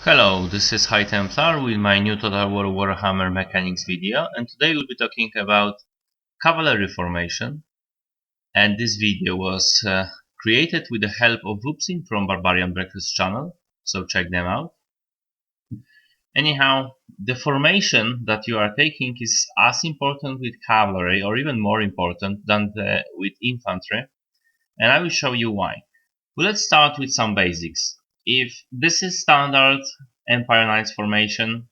Hello, this is High Templar with my new Total War Warhammer mechanics video, and today we'll be talking about cavalry formation. And this video was created with the help of Vupsin from Barbarian Breakfast channel, so check them out. Anyhow, the formation that you are taking is as important with cavalry or even more important than with infantry, and I will show you why. Well, let's start with some basics. If this is standard Empire Knights formation,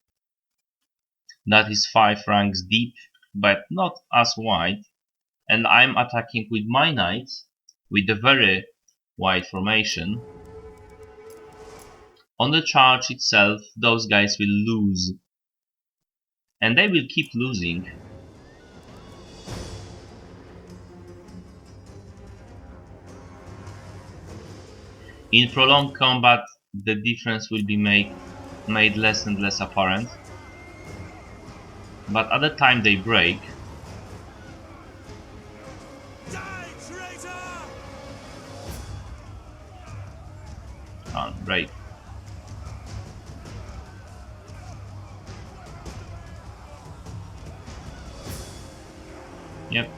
that is 5 ranks deep, but not as wide, and I'm attacking with my knights with the very wide formation. On the charge itself, those guys will lose, and they will keep losing. In prolonged combat, the difference will be made less and less apparent, but at the time they break, can't break. Yep.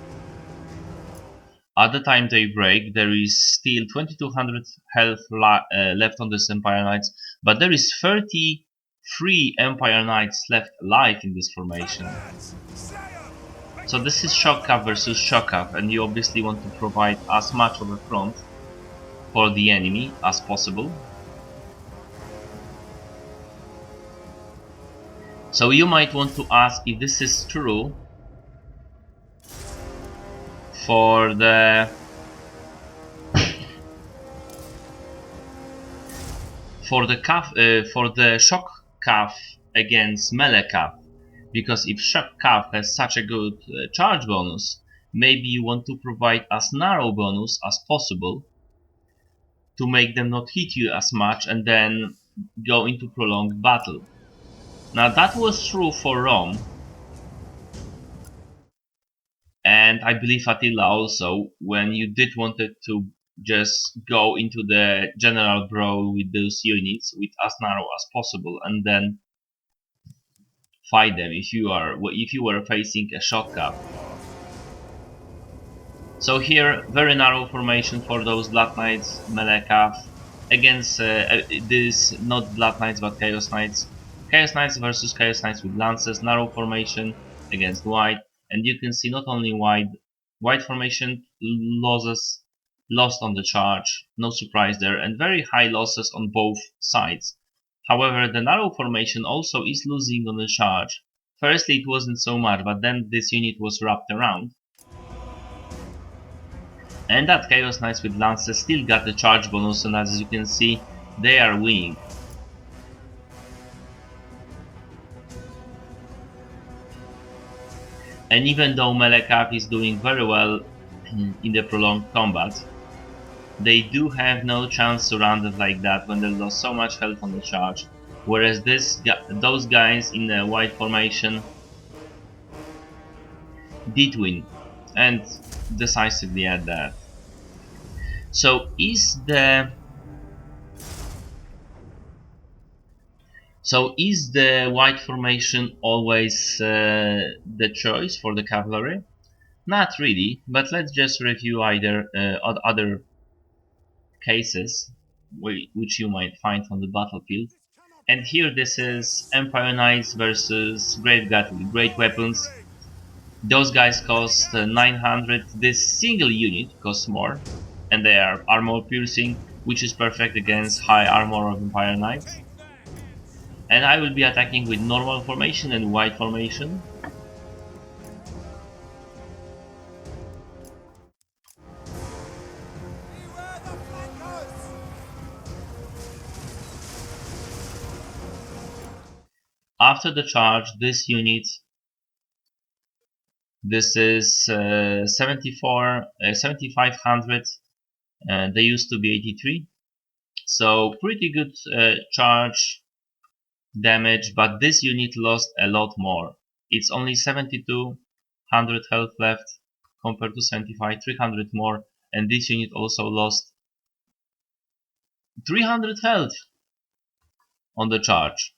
At the time they break, there is still 2200 health left on the Empire Knights, but there is 33 Empire Knights left alive in this formation. So this is shock cap versus shock cap, and you obviously want to provide as much of a front for the enemy as possible. So you might want to ask if this is true for the shock calf against melee calf, because if shock calf has such a good charge bonus, maybe you want to provide as narrow bonus as possible to make them not hit you as much and then go into prolonged battle. Now that was true for Rome, and I believe Attila also, when you did wanted to just go into the general brawl with those units with as narrow as possible and then fight them if you were facing a shock cap. So here, very narrow formation for those Blood Knights, melee calf against this not Blood Knights but Chaos Knights. Chaos Knights versus Chaos Knights with lances, narrow formation against white, and you can see not only white formation losses lost on the charge, no surprise there, and very high losses on both sides. However, the narrow formation also is losing on the charge. Firstly, it wasn't so much, but then this unit was wrapped around. And that Chaos Knights with Lances still got the charge bonus, and as you can see, they are winning. And even though melee cap is doing very well in the prolonged combat, they do have no chance to round it like that when they lost so much health on the charge. Whereas those guys in the white formation did win, and decisively at that. So is the white formation always the choice for the cavalry? Not really, but let's just review other cases which you might find on the battlefield. And here this is Empire Knights versus Great Weapons. Those guys cost 900, this single unit costs more, and they are armor piercing, which is perfect against high armor of Empire Knights. And I will be attacking with normal formation and white formation. After the charge, this unit, this is 7500, they used to be 83, so pretty good charge damage, but this unit lost a lot more. It's only 7200 health left compared to 75, 300 more, and this unit also lost 300 health. on the charge,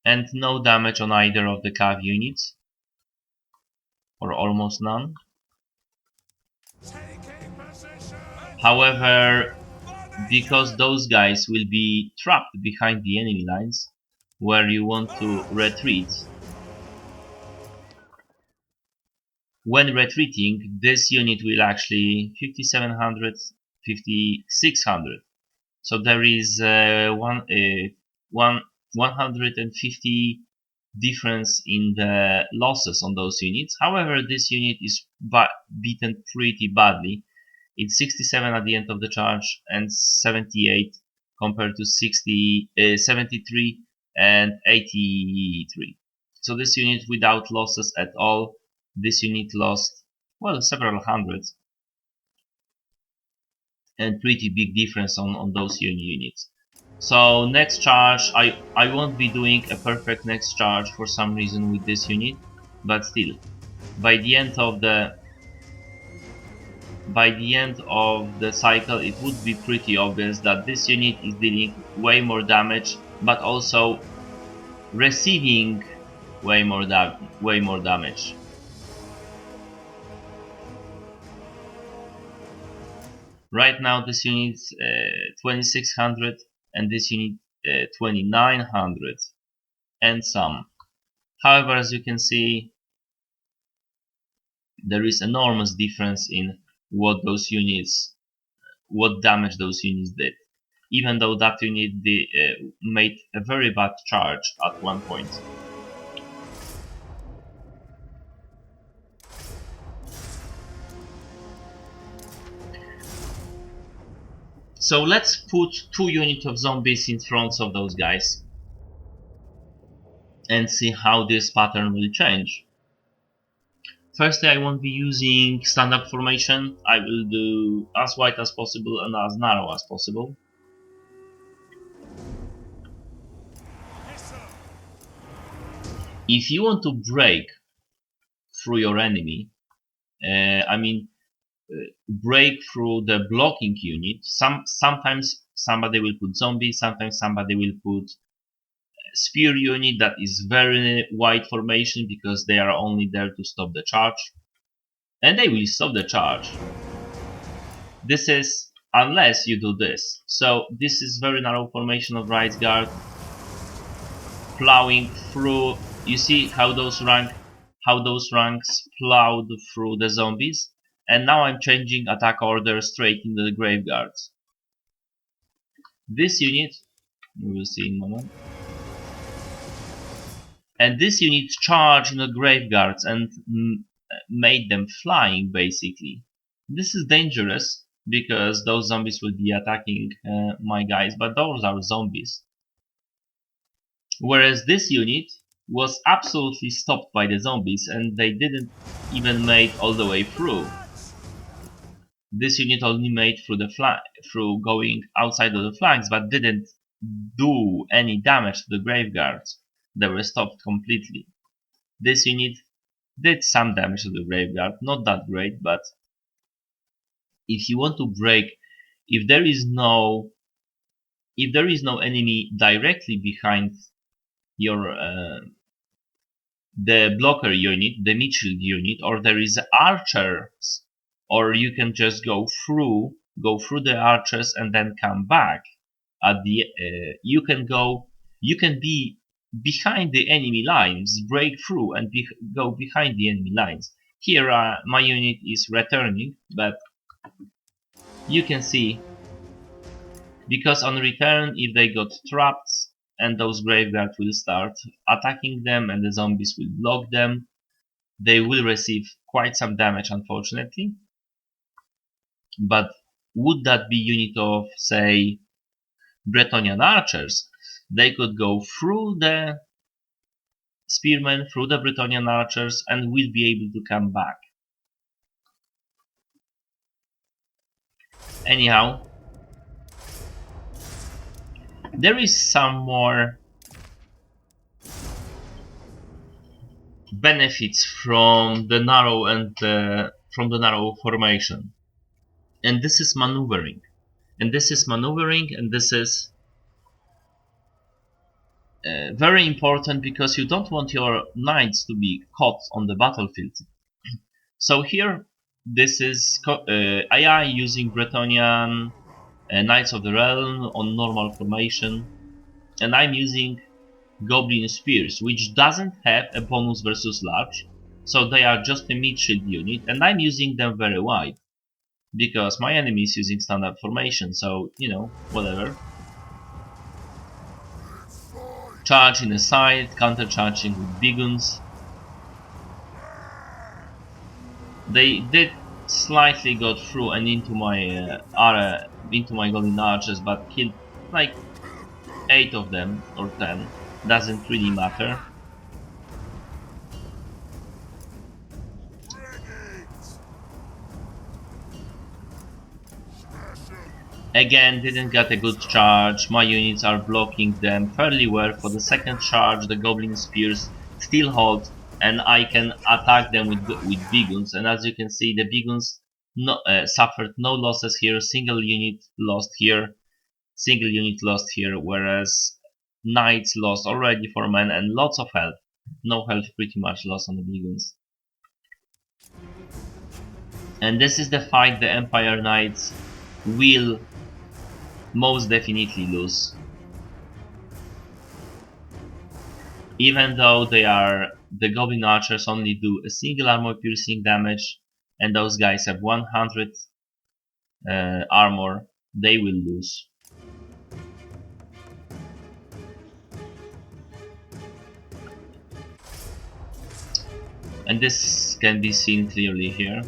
and no damage on either of the cav units, or almost none. However, because those guys will be trapped behind the enemy lines where you want to retreat, when retreating, this unit will actually 5700, 5600. So there is one 150 difference in the losses on those units. However, this unit is beaten pretty badly. It's 67 at the end of the charge and 78 compared to 73 and 83. So this unit without losses at all. This unit lost, well, several hundreds, and pretty big difference on those units. So next charge, I won't be doing a perfect next charge for some reason with this unit, but still, by the end of the cycle, it would be pretty obvious that this unit is dealing way more damage, but also receiving way more damage. Right now this unit 2600 and this unit 2900 and some. However, as you can see, there is enormous difference in what damage those units did, even though that unit made a very bad charge at one point. So let's put 2 units of zombies in front of those guys and see how this pattern will change. Firstly, I won't be using stand-up formation. I will do as wide as possible and as narrow as possible. If you want to break through your enemy, break through the blocking unit, sometimes somebody will put zombie, sometimes somebody will put spear unit that is very wide formation because they are only there to stop the charge, and they will stop the charge. This is unless you do this. So this is very narrow formation of right guard, plowing through. You see how those ranks plowed through the zombies, and now I'm changing attack order straight into the graveguards. This unit, we will see in a moment, and this unit charged the graveguards and made them flying basically. This is dangerous because those zombies will be attacking my guys, but those are zombies. Whereas this unit was absolutely stopped by the zombies and they didn't even make all the way through. This unit only made through going outside of the flanks, but didn't do any damage to the graveguards. They were stopped completely. This unit did some damage to the graveyard, not that great, but if you want to break, if there is no enemy directly behind your the blocker unit, the Mitchell unit, or there is archers, or you can just go through the archers and then come back. At the you can be behind the enemy lines, break through and go behind the enemy lines. Here my unit is returning, but you can see, because on return, if they got trapped and those graveguards will start attacking them and the zombies will block them, they will receive quite some damage, unfortunately. But would that be unit of, say, Bretonnian archers? They could go through the spearmen, through the Bretonnian archers, and will be able to come back. Anyhow, there is some more benefits from the narrow formation, and this is maneuvering, and this is very important because you don't want your knights to be caught on the battlefield. So here, this is AI using Bretonnian Knights of the Realm on normal formation, and I'm using Goblin Spears, which doesn't have a bonus versus large, so they are just a mid-shield unit, and I'm using them very wide, because my enemy is using standard formation, so, you know, whatever. Charge in the side, counter-charging with Biguns. They did slightly got through and into my Goblin Archers, but killed like 8 of them, or 10, doesn't really matter. Again, didn't get a good charge, my units are blocking them fairly well. For the second charge, the Goblin Spears still hold, and I can attack them with Biguns, and as you can see, the Biguns suffered no losses here, single unit lost here, whereas Knights lost already 4 men and lots of health. No health pretty much lost on the Biguns. And this is the fight the Empire Knights will most definitely lose. Even though the Goblin Archers only do a single armor piercing damage, and those guys have 100 armor, they will lose. And this can be seen clearly here.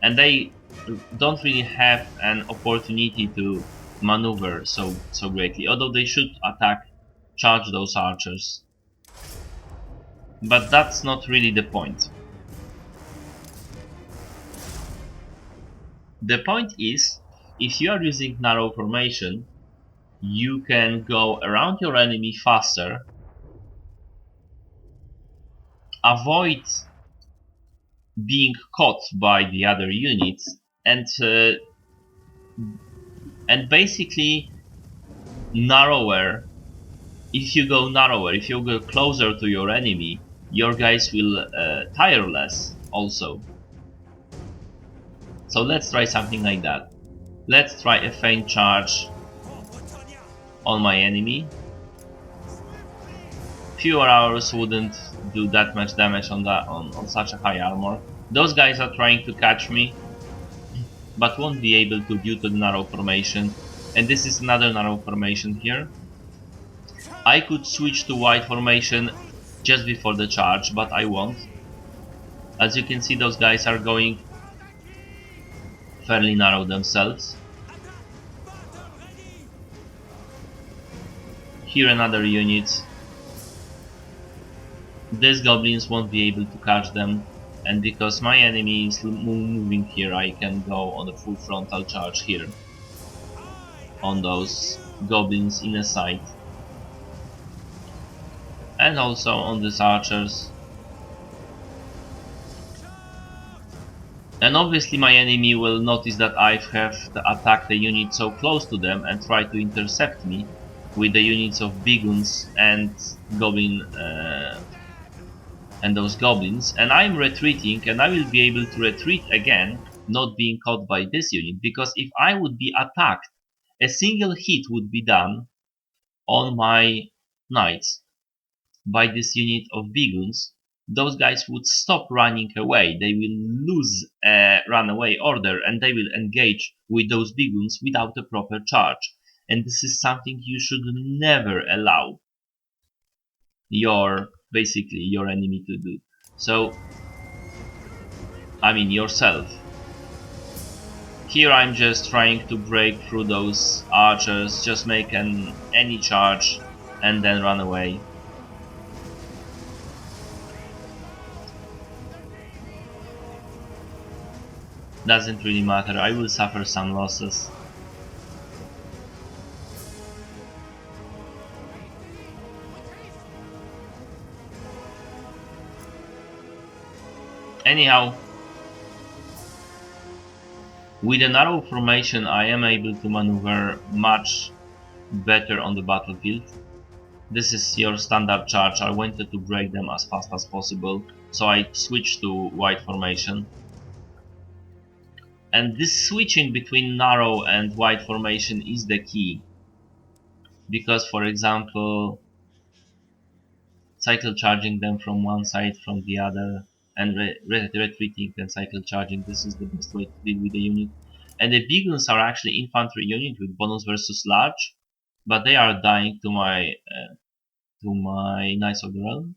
And they don't really have an opportunity to maneuver so greatly, although they should charge those archers. But that's not really the point. The point is, if you are using narrow formation, you can go around your enemy faster, avoid being caught by the other units, and basically narrower. If you go narrower, if you go closer to your enemy, your guys will tire less also. So let's try something like that. Let's try a feint charge on my enemy. Fewer arrows wouldn't do that much damage on such a high armor. Those guys are trying to catch me, but won't be able to due to the narrow formation. And this is another narrow formation here. I could switch to wide formation just before the charge, but I won't. As you can see, those guys are going fairly narrow themselves. Here another unit. These goblins won't be able to catch them, and because my enemy is moving here, I can go on a full frontal charge here on those goblins in a sight, and also on these archers. And obviously my enemy will notice that I have attacked the unit so close to them and try to intercept me with the units of Biguns and Goblin and those goblins, and I'm retreating, and I will be able to retreat again, not being caught by this unit, because if I would be attacked, a single hit would be done on my knights by this unit of Biguns. Those guys would stop running away, they will lose a runaway order, and they will engage with those Biguns without a proper charge. And this is something you should never allow basically your enemy to do. So, I mean yourself. Here I'm just trying to break through those archers, just make any charge and then run away. Doesn't really matter, I will suffer some losses. Anyhow, with a narrow formation I am able to maneuver much better on the battlefield. This is your standard charge. I wanted to break them as fast as possible, so I switched to wide formation. And this switching between narrow and wide formation is the key, because for example, cycle charging them from one side from the other and retreating and cycle charging, this is the best way to deal with the unit. And the big guns are actually infantry unit with bonus versus large, but they are dying to my Knights of the Realm.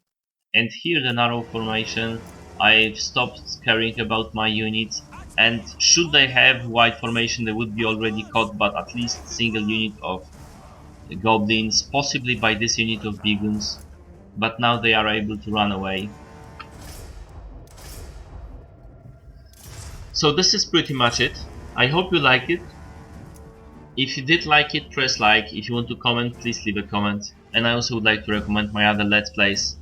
And here the narrow formation, I've stopped caring about my units, and should they have wide formation they would be already caught, but at least single unit of goblins, possibly by this unit of beagons, but now they are able to run away. So this is pretty much it. I hope you like it. If you did like it, press like. If you want to comment, please leave a comment. And I also would like to recommend my other Let's Plays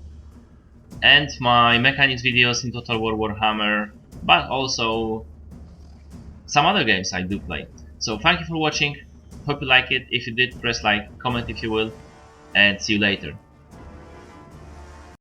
and my mechanics videos in Total War Warhammer, but also some other games I do play. So thank you for watching, hope you like it. If you did, press like, comment if you will, and see you later.